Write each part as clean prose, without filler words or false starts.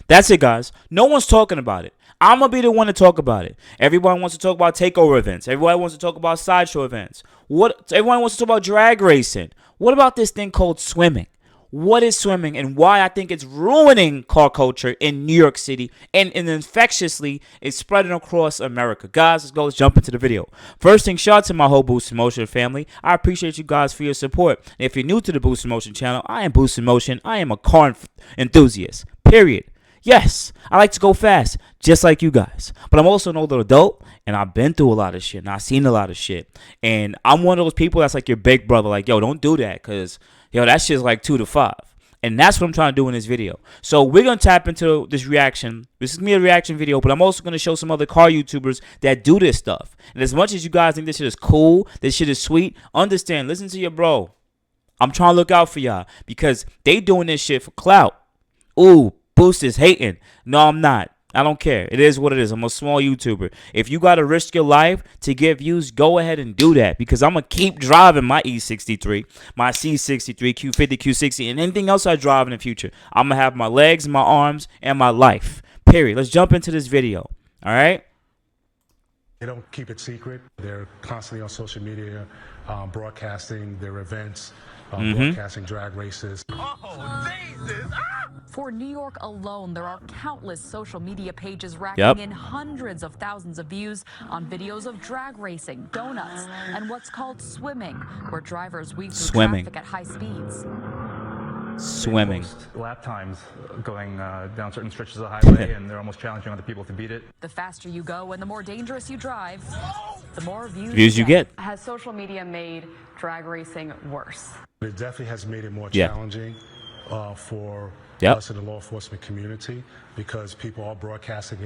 That's it, guys. No one's talking about it. I'm going to be the one to talk about it. Everyone wants to talk about takeover events. Everybody wants to talk about sideshow events. Everyone wants to talk about drag racing. What about this thing called swimming? What is swimming and why I think it's ruining car culture in New York City and infectiously it's spreading across America. Guys, let's jump into the video. First thing, shout out to my whole Boost in Motion family. I appreciate you guys for your support. And if you're new to the Boost in Motion channel, I am Boost in Motion. I am a car enthusiast, period. Yes, I like to go fast, just like you guys. But I'm also an older adult, and I've been through a lot of shit, and I've seen a lot of shit. And I'm one of those people that's like your big brother, like, yo, don't do that, because, yo, that shit's like 2 to 5. And that's what I'm trying to do in this video. So we're going to tap into this reaction. This is going to be a reaction video, but I'm also going to show some other car YouTubers that do this stuff. And as much as you guys think this shit is cool, this shit is sweet, understand, listen to your bro. I'm trying to look out for y'all because they doing this shit for clout. Ooh, Boost is hating. No, I'm not. I don't care. It is what it is. I'm a small YouTuber. If you got to risk your life to get views, go ahead and do that because I'm going to keep driving my E63, my C63, Q50, Q60, and anything else I drive in the future. I'm going to have my legs, my arms, and my life. Period. Let's jump into this video. All right? They don't keep it secret. They're constantly on social media broadcasting their events, broadcasting drag races. Oh, Jesus! For New York alone, there are countless social media pages racking in hundreds of thousands of views on videos of drag racing, donuts, and what's called swimming, where drivers weave through traffic at high speeds. Swimming. Lap times going down certain stretches of the highway, and they're almost challenging other people to beat it. The faster you go and the more dangerous you drive, the more views you get. Has social media made drag racing worse? It definitely has made it more challenging for us in the law enforcement community because people are broadcasting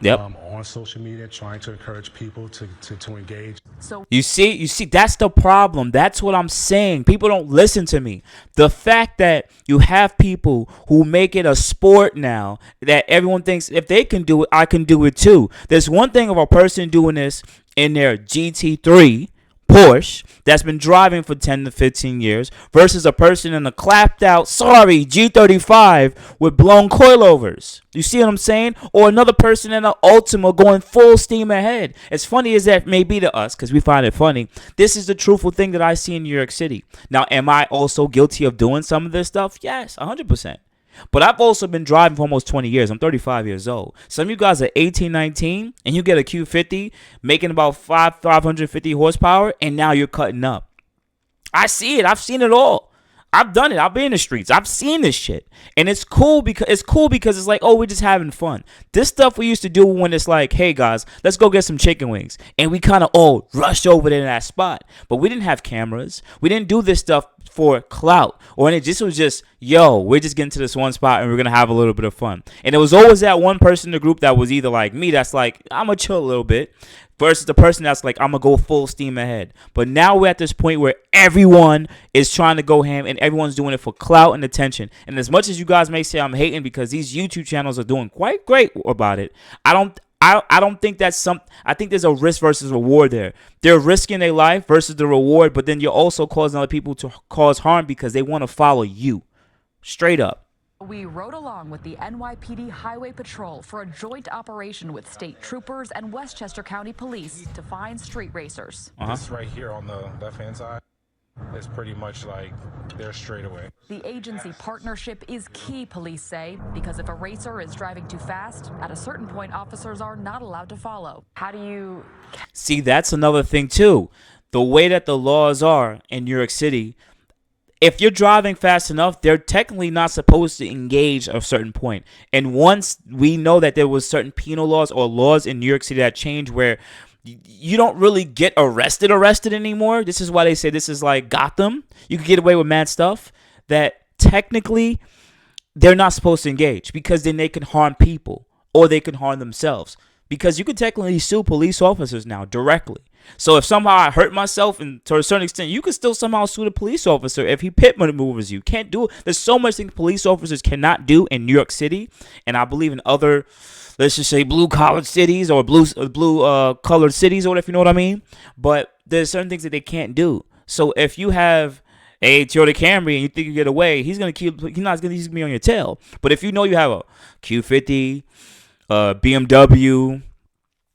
it on social media, trying to encourage people to engage. So you see, that's the problem. That's what I'm saying. People don't listen to me. The fact that you have people who make it a sport now that everyone thinks if they can do it, I can do it too. There's one thing of a person doing this in their GT3 Porsche that's been driving for 10 to 15 years versus a person in a clapped out, G35 with blown coilovers. You see what I'm saying? Or another person in an Ultima going full steam ahead. As funny as that may be to us, because we find it funny, this is the truthful thing that I see in New York City. Now, am I also guilty of doing some of this stuff? Yes, 100%. But I've also been driving for almost 20 years. I'm 35 years old. Some of you guys are 18, 19, and you get a Q50 making about 550 horsepower, and now you're cutting up. I see it. I've seen it all. I've done it. I've been in the streets. I've seen this shit. And it's cool because it's like, oh, we're just having fun. This stuff we used to do when it's like, hey guys, let's go get some chicken wings. And we kind of all rushed over there to that spot. But we didn't have cameras. We didn't do this stuff for clout. Or it just was just, yo, we're just getting to this one spot and we're gonna have a little bit of fun. And it was always that one person in the group that was either like me, that's like, I'm gonna chill a little bit, versus the person that's like, I'm going to go full steam ahead. But now we're at this point where everyone is trying to go ham and everyone's doing it for clout and attention. And as much as you guys may say I'm hating because these YouTube channels are doing quite great about it, I don't think that's I think there's a risk versus reward there. They're risking their life versus the reward, but then you're also causing other people to cause harm because they want to follow you. Straight up. We rode along with the NYPD Highway Patrol for a joint operation with state troopers and Westchester County Police to find street racers. This right here on the left-hand side is pretty much like they're straight away. The agency partnership is key, police say, because if a racer is driving too fast, at a certain point, officers are not allowed to follow. How do you... See, that's another thing, too. The way that the laws are in New York City, if you're driving fast enough, they're technically not supposed to engage at a certain point. And once we know that there was certain penal laws or laws in New York City that changed where you don't really get arrested anymore. This is why they say this is like Gotham. You can get away with mad stuff that technically they're not supposed to engage because then they can harm people or they can harm themselves. Because you can technically sue police officers now directly. So if somehow I hurt myself, and to a certain extent, you can still somehow sue the police officer if he pit maneuvers you. Can't do it. There's so much things police officers cannot do in New York City, and I believe in other, let's just say, blue-collar cities or blue-colored cities, or if you know what I mean. But there's certain things that they can't do. So if you have a Toyota Camry and you think you get away, he's not gonna be on your tail. But if you know you have a Q50, BMW,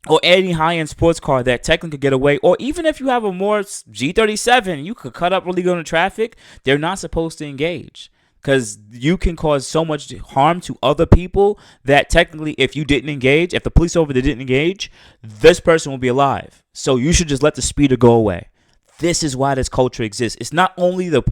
or any high-end sports car that technically could get away, or even if you have a more G37, you could cut up really good in traffic, they're not supposed to engage. Because you can cause so much harm to other people that technically if you didn't engage, if the police officer didn't engage, this person will be alive. So you should just let the speeder go away. This is why this culture exists. It's not only the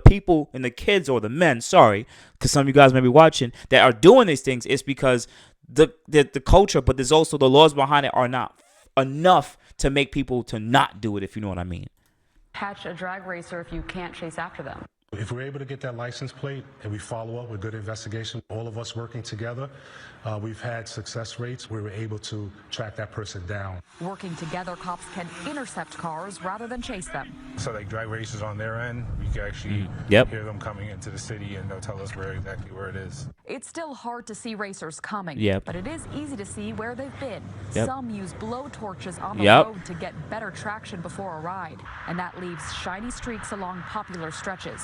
people and the kids or the men, sorry, because some of you guys may be watching, that are doing these things. It's because the culture, but there's also the laws behind it are not enough to make people to not do it, if you know what I mean. Catch a drag racer if you can't chase after them. If we're able to get that license plate and we follow up with good investigation, all of us working together, we've had success rates where we're able to track that person down. Working together, cops can intercept cars rather than chase them. So like drag races on their end, you can actually hear them coming into the city and they'll tell us exactly where it is. It's still hard to see racers coming, Yep. but it is easy to see where they've been. Yep. Some use blow torches on the Yep. road to get better traction before a ride, and that leaves shiny streaks along popular stretches.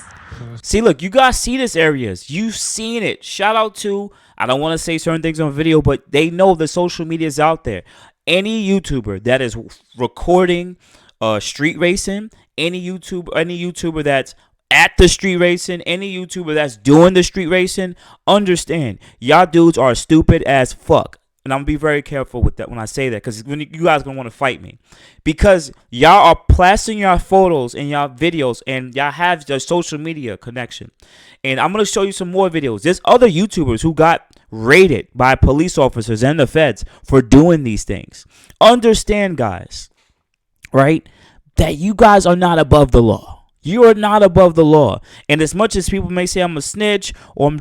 See, look, you guys see this areas. You've seen it. Shout out to, I don't want to say certain things on video, but they know the social media is out there. Any YouTuber that is recording street racing, any YouTuber that's at the street racing, any YouTuber that's doing the street racing, understand, y'all dudes are stupid as fuck. And I'm going to be very careful with that when I say that, because when you guys going to want to fight me. Because y'all are plastering your photos and y'all videos, and y'all have the social media connection. And I'm going to show you some more videos. There's other YouTubers who got raided by police officers and the feds for doing these things. Understand, guys, right, that you guys are not above the law. You are not above the law. And as much as people may say I'm a snitch or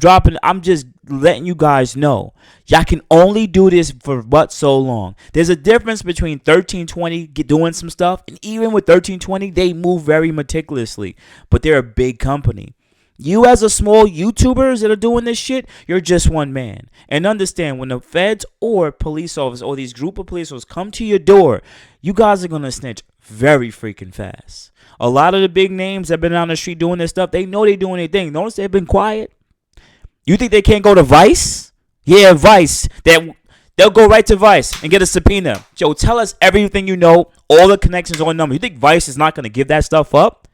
I'm just letting you guys know. Y'all can only do this for but so long. There's a difference between 1320 doing some stuff, and even with 1320, they move very meticulously. But they're a big company. You as a small YouTubers that are doing this shit, you're just one man. And understand, when the feds or police officers or these group of police officers come to your door, you guys are going to snitch very freaking fast. A lot of the big names that have been on the street doing this stuff, they know they're doing their thing. Notice they've been quiet. You think they can't go to Vice? Yeah, Vice. They'll go right to Vice and get a subpoena. Joe, tell us everything you know, all the connections on numbers. You think Vice is not going to give that stuff up?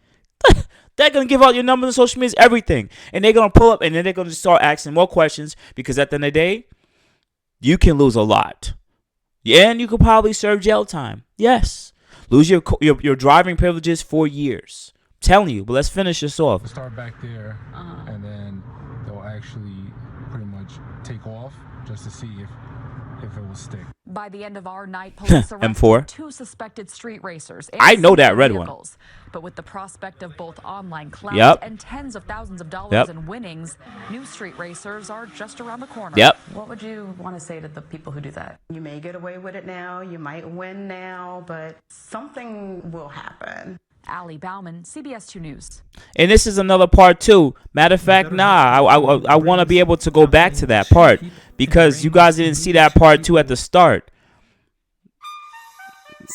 They're going to give out your numbers on social media, everything. And they're going to pull up, and then they're going to start asking more questions, because at the end of the day, you can lose a lot. Yeah, and you could probably serve jail time. Yes. Lose your driving privileges for years. I'm telling you, but let's finish this off. Start back there, and then they'll actually pretty much take off just to see if it will stick. By the end of our night, police arrested M4. 2 suspected street racers. I know that red one. But with the prospect of both online clout and tens of thousands of dollars in winnings, new street racers are just around the corner. What would you want to say to the people who do that? You may get away with it now, you might win now, but something will happen. Ali Bauman, CBS 2 News. And this is another part too. Matter of fact, I want to be able to go back to that part, because you guys didn't see that part too at the start.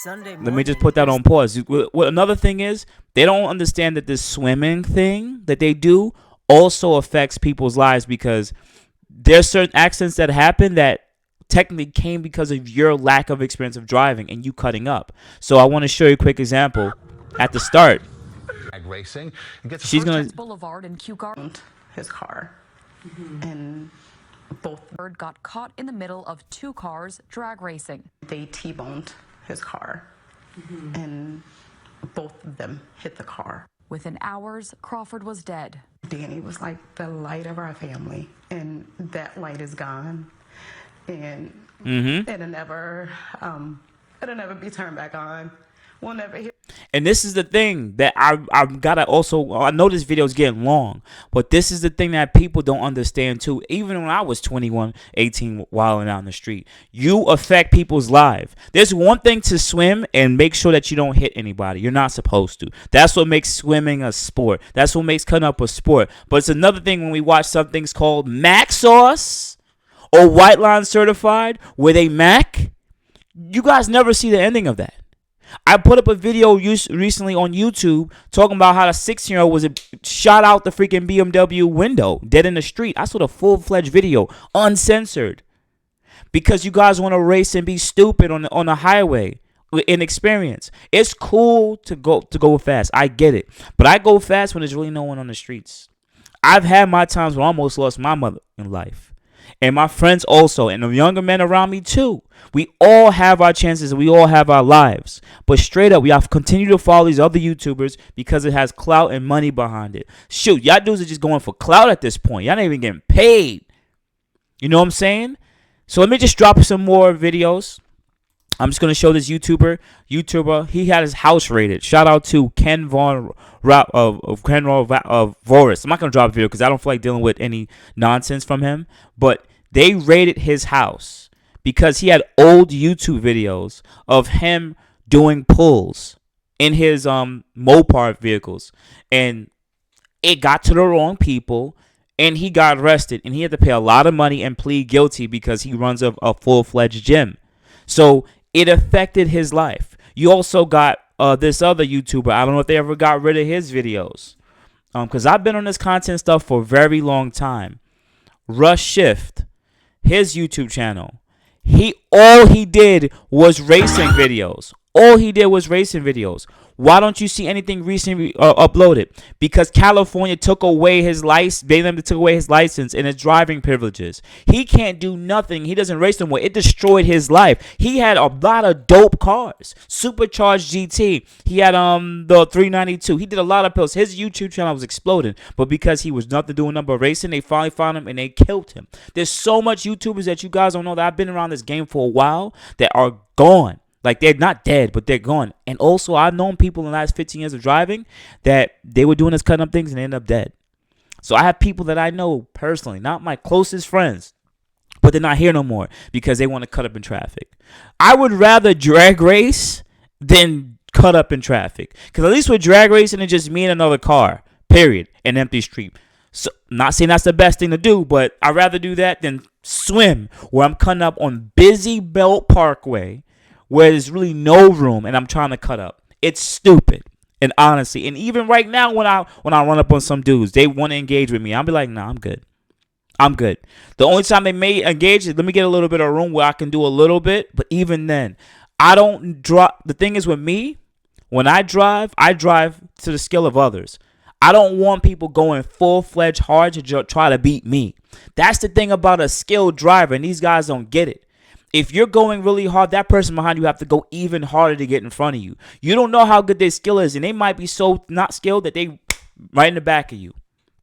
Let me just put that on pause. Another thing is, they don't understand that this swimming thing that they do also affects people's lives, because there's certain accidents that happen that technically came because of your lack of experience of driving and you cutting up. So I want to show you a quick example at the start. Racing. She's gonna Boulevard in Kew Garden. His car, and both bird got caught in the middle of 2 cars drag racing. they T-boned his car, and both of them hit the car. Within hours, Crawford was dead. Danny was like the light of our family, and that light is gone, and it'll never be turned back on. We'll never hear. And this is the thing that I've got to also, I know this video is getting long, but this is the thing that people don't understand too. Even when I was 21, 18, wilding out in the street, you affect people's lives. There's one thing to swim and make sure that you don't hit anybody. You're not supposed to. That's what makes swimming a sport. That's what makes cutting up a sport. But it's another thing when we watch some things called Mac Sauce or White Line Certified, where they Mac. You guys never see the ending of that. I put up a video recently on YouTube talking about how the 16-year-old was shot out the freaking BMW window, dead in the street. I saw the full-fledged video, uncensored, because you guys want to race and be stupid on the highway. Inexperience. It's cool to go fast. I get it, but I go fast when there's really no one on the streets. I've had my times where I almost lost my mother in life. And my friends also, and the younger men around me too. We all have our chances and we all have our lives. But straight up, we have to continue to follow these other YouTubers because it has clout and money behind it. Shoot, y'all dudes are just going for clout at this point. Y'all not even getting paid. You know what I'm saying? So let me just drop some more videos. I'm just going to show this YouTuber. He had his house raided. Shout out to Ken Von Voris. I'm not going to drop a video because I don't feel like dealing with any nonsense from him. But they raided his house because he had old YouTube videos of him doing pulls in his Mopar vehicles. And it got to the wrong people. And he got arrested. And he had to pay a lot of money and plead guilty because he runs a full-fledged gym. So it affected his life. You also got this other YouTuber. I don't know if they ever got rid of his videos. Because I've been on this content stuff for a very long time. Rush Shift, his YouTube channel. All he did was racing videos. Why don't you see anything recently uploaded? Because California took away his license. They took away his license and his driving privileges. He can't do nothing. He doesn't race no more. It destroyed his life. He had a lot of dope cars. Supercharged GT. He had the 392. He did a lot of pills. His YouTube channel was exploding. But because he was nothing doing number racing, they finally found him and they killed him. There's so much YouTubers that you guys don't know that I've been around this game for a while that are gone. Like, they're not dead, but they're gone. And also, I've known people in the last 15 years of driving that they were doing this, cutting up things, and they ended up dead. So I have people that I know personally, not my closest friends, but they're not here no more because they want to cut up in traffic. I would rather drag race than cut up in traffic. Because at least with drag racing, it's just me and another car, period, an empty street. So, not saying that's the best thing to do, but I'd rather do that than swim where I'm cutting up on busy Belt Parkway, where there's really no room and I'm trying to cut up. It's stupid. And honestly, and even right now when I run up on some dudes, they want to engage with me. I'll be like, nah, I'm good. The only time they may engage is let me get a little bit of room where I can do a little bit. But even then, I don't drop. The thing is with me, when I drive to the skill of others. I don't want people going full-fledged hard to try to beat me. That's the thing about a skilled driver, and these guys don't get it. If you're going really hard, that person behind you have to go even harder to get in front of you. You don't know how good their skill is, and they might be so not skilled that they right in the back of you,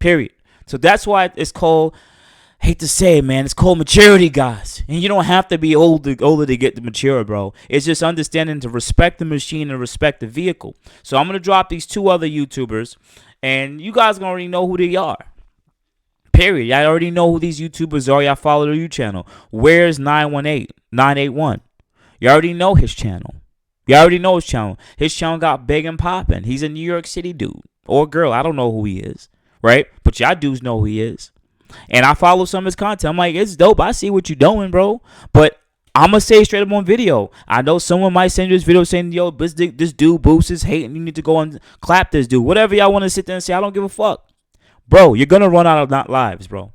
period. So that's why it's called, I hate to say it, man, it's called maturity, guys. And you don't have to be older to get the mature, bro. It's just understanding to respect the machine and respect the vehicle. So I'm going to drop these two other YouTubers, and you guys already know who they are. Period. Y'all already know who these YouTubers are. Y'all follow their YouTube channel. Where's 981? You already know his channel. His channel got big and popping. He's a New York City dude or girl. I don't know who he is, right? But y'all dudes know who he is. And I follow some of his content. I'm like, it's dope. I see what you're doing, bro. But I'm going to say straight up on video. I know someone might send you this video saying, yo, this dude Boost is hating. You need to go and clap this dude. Whatever y'all want to sit there and say, I don't give a fuck. Bro, you're going to run out of not lives, bro.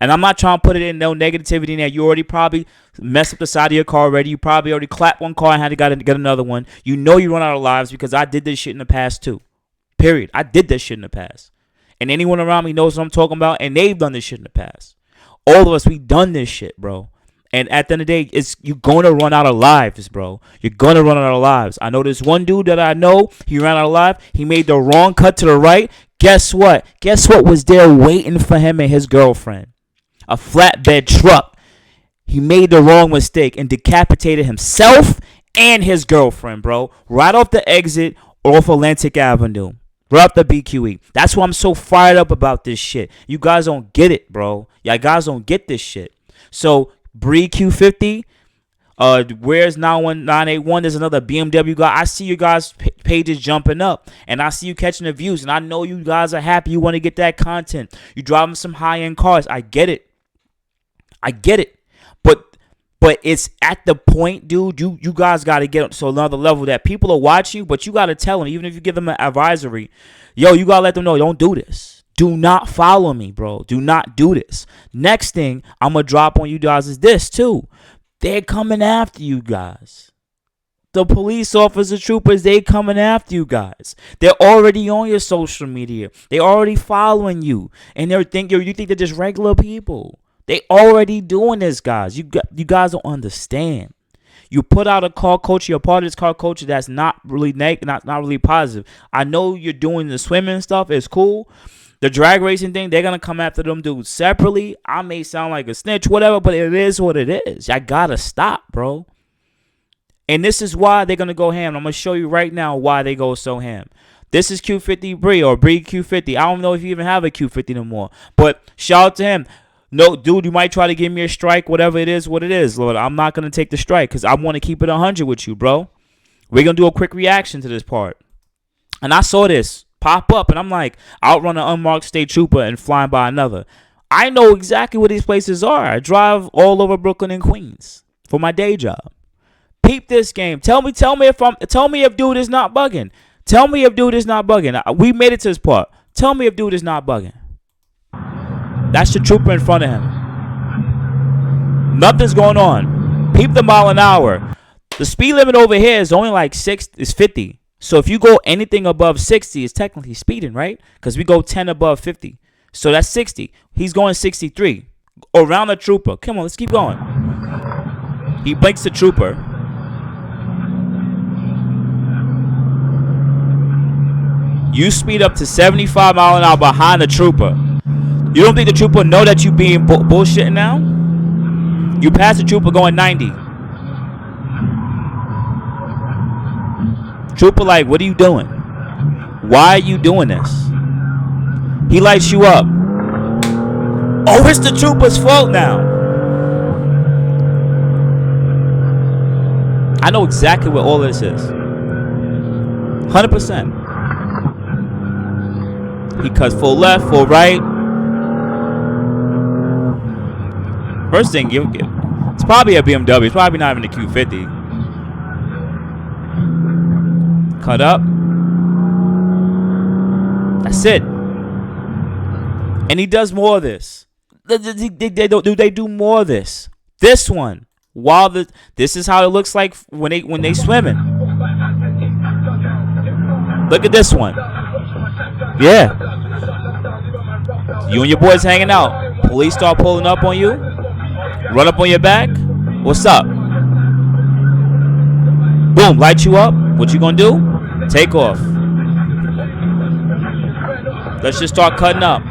And I'm not trying to put it in no negativity in there. You already probably messed up the side of your car already. You probably already clapped one car and had to get another one. You know you run out of lives because I did this shit in the past too. Period. I did this shit in the past. And anyone around me knows what I'm talking about, and they've done this shit in the past. All of us, we done this shit, bro. And at the end of the day, you're going to run out of lives, bro. You're going to run out of lives. I know this one dude that I know, he ran out of lives. He made the wrong cut to the right. Guess what? Guess what was there waiting for him and his girlfriend? A flatbed truck. He made the wrong mistake and decapitated himself and his girlfriend, bro. Right off the exit off Atlantic Avenue. Right off the BQE. That's why I'm so fired up about this shit. You guys don't get it, bro. Y'all guys don't get this shit. So, Bree Q50, where's 981? There's another BMW guy. I see you guys' pages jumping up, and I see you catching the views, and I know you guys are happy. You want to get that content. You driving some high-end cars. I get it. But But it's at the point, dude, you guys got to get to another level that people are watching you, but you got to tell them, even if you give them an advisory, yo, you got to let them know, don't do this. Do not follow me, bro. Do not do this. Next thing I'm going to drop on you guys is this, too. They're coming after you guys. The police officer troopers, they coming after you guys. They're already on your social media. They already following you. And you think they're just regular people. They already doing this, guys. You guys don't understand. You put out a car culture. You're part of this car culture that's not really not really positive. I know you're doing the swimming stuff. It's cool. The drag racing thing, they're going to come after them dudes separately. I may sound like a snitch, whatever, but it is what it is. I got to stop, bro. And this is why they're going to go ham. I'm going to show you right now why they go so ham. This is Q50 Bree or Bree Q50. I don't know if you even have a Q50 no more. But shout out to him. No, dude, you might try to give me a strike, whatever it is, what it is, Lord. I'm not going to take the strike because I want to keep it 100 with you, bro. We're going to do a quick reaction to this part. And I saw this pop up, and I'm like, outrun an unmarked state trooper and flying by another. I know exactly what these places are. I drive all over Brooklyn and Queens for my day job. Peep this game. Tell me if dude is not bugging. Tell me if dude is not bugging. We made it to this part. Tell me if dude is not bugging. That's the trooper in front of him. Nothing's going on. Peep the mile an hour. The speed limit over here is only like 50. So if you go anything above 60, it's technically speeding, right? Because we go 10 above 50. So that's 60. He's going 63. Around the trooper. Come on, let's keep going. He blinks the trooper. You speed up to 75 miles an hour behind the trooper. You don't think the trooper know that you being bullshitting now? You pass the trooper going 90. Trooper like, what are you doing? Why are you doing this? He lights you up. Oh, it's the trooper's fault now. I know exactly what all this is. 100%. He cuts full left, full right. First thing, it's probably a BMW. It's probably not even a Q50. Cut up. That's it. And he does more of this. They do more of this. This one. This is how it looks like when they swimming. Look at this one. Yeah. You and your boys hanging out. Police start pulling up on you. Run up on your back. What's up? Boom, light you up. What you gonna do? Take off. Let's just start cutting up.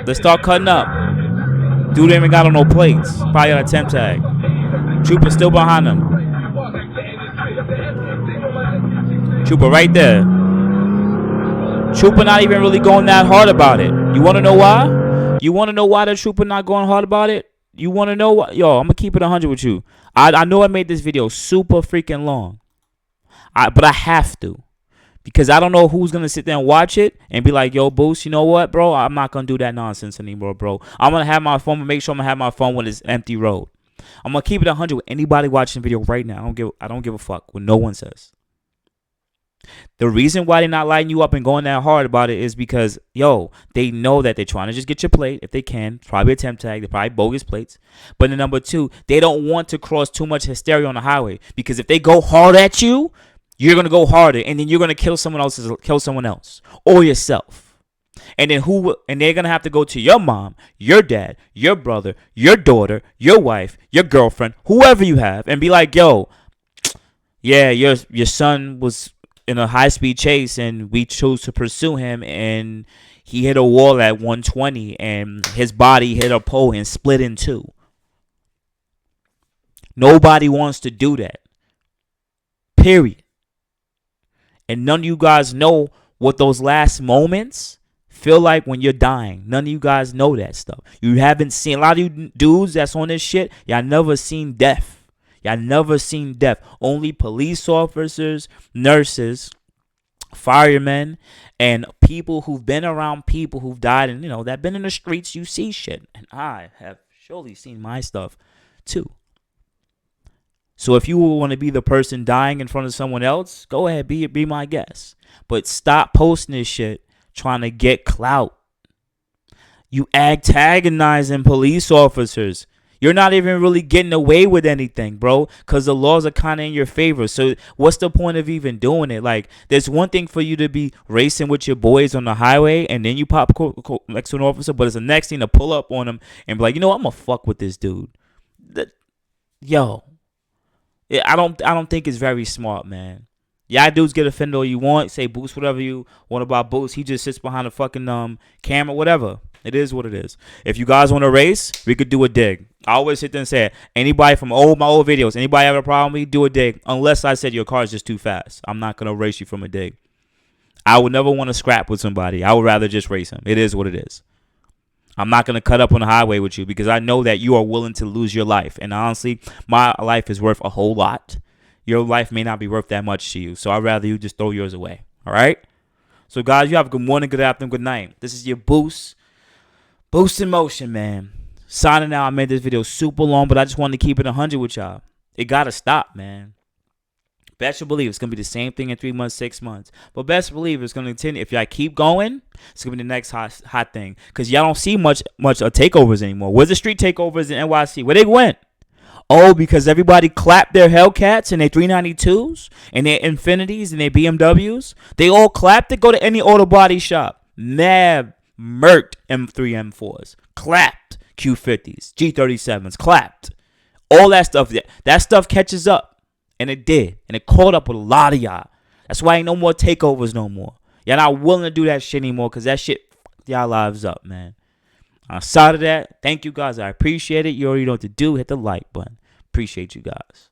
Let's start cutting up. Dude ain't even got on no plates. Probably got a temp tag. Trooper still behind him. Trooper right there. Trooper not even really going that hard about it. You want to know why? You want to know why the trooper not going hard about it? You want to know what? Yo, I'm going to keep it 100 with you. I know I made this video super freaking long. But I have to. Because I don't know who's going to sit there and watch it and be like, yo, Boost, you know what, bro? I'm not going to do that nonsense anymore, bro. I'm going to have my phone, but make sure I'm going to have my phone when it's empty road. I'm going to keep it 100 with anybody watching the video right now. I don't give a fuck what no one says. The reason why they're not lighting you up and going that hard about it is because, yo, they know that they're trying to just get your plate if they can. It's probably a temp tag. They're probably bogus plates. But then number two, they don't want to cause too much hysteria on the highway. Because if they go hard at you, you're going to go harder. And then you're going to kill someone else or yourself. And then they're going to have to go to your mom, your dad, your brother, your daughter, your wife, your girlfriend, whoever you have, and be like, yo, yeah, your son was in a high-speed chase and we chose to pursue him and he hit a wall at 120 and his body hit a pole and split in two. Nobody wants to do that. Period. And none of you guys know what those last moments feel like when you're dying. None of you guys know that stuff. You haven't seen, a lot of you dudes that's on this shit, y'all never seen death. Y'all never seen death. Only police officers, nurses, firemen, and people who've been around people who've died and, that been in the streets, you see shit. And I have surely seen my stuff too. So if you want to be the person dying in front of someone else, go ahead, be my guest. But stop posting this shit trying to get clout. You antagonizing police officers. You're not even really getting away with anything, bro, because the laws are kind of in your favor. So what's the point of even doing it? Like, there's one thing for you to be racing with your boys on the highway and then you pop next to an officer, but it's the next thing to pull up on them and be like, you know what, I'm going to fuck with this dude. Yo. I don't think it's very smart, man. Yeah, dudes get offended all you want. Say Boost whatever you want about Boost. He just sits behind a fucking camera, whatever. It is what it is. If you guys want to race, we could do a dig. I always sit there and say, anybody from my old videos, anybody have a problem with me, do a dig. Unless I said your car is just too fast. I'm not going to race you from a dig. I would never want to scrap with somebody. I would rather just race him. It is what it is. I'm not going to cut up on the highway with you because I know that you are willing to lose your life. And honestly, my life is worth a whole lot. Your life may not be worth that much to you. So I'd rather you just throw yours away. All right? So, guys, you have a good morning, good afternoon, good night. This is your Boost in Motion, man. Signing out. I made this video super long, but I just wanted to keep it 100 with y'all. It got to stop, man. Best believe it's going to be the same thing in 3 months, 6 months. But best believe it's going to continue. If y'all keep going, it's going to be the next hot thing. Because y'all don't see much takeovers anymore. Where's the street takeovers in NYC? Where they went? Oh, because everybody clapped their Hellcats and their 392s and their Infinities and their BMWs. They all clapped it. Go to any auto body shop. Mad, murked M3, M4s. Clapped Q50s, G37s. Clapped. All that stuff. That stuff catches up. And it did. And it caught up with a lot of y'all. That's why ain't no more takeovers no more. Y'all not willing to do that shit anymore because that shit fucked y'all lives up, man. Outside of that, thank you guys. I appreciate it. You already know what to do. Hit the like button. Appreciate you guys.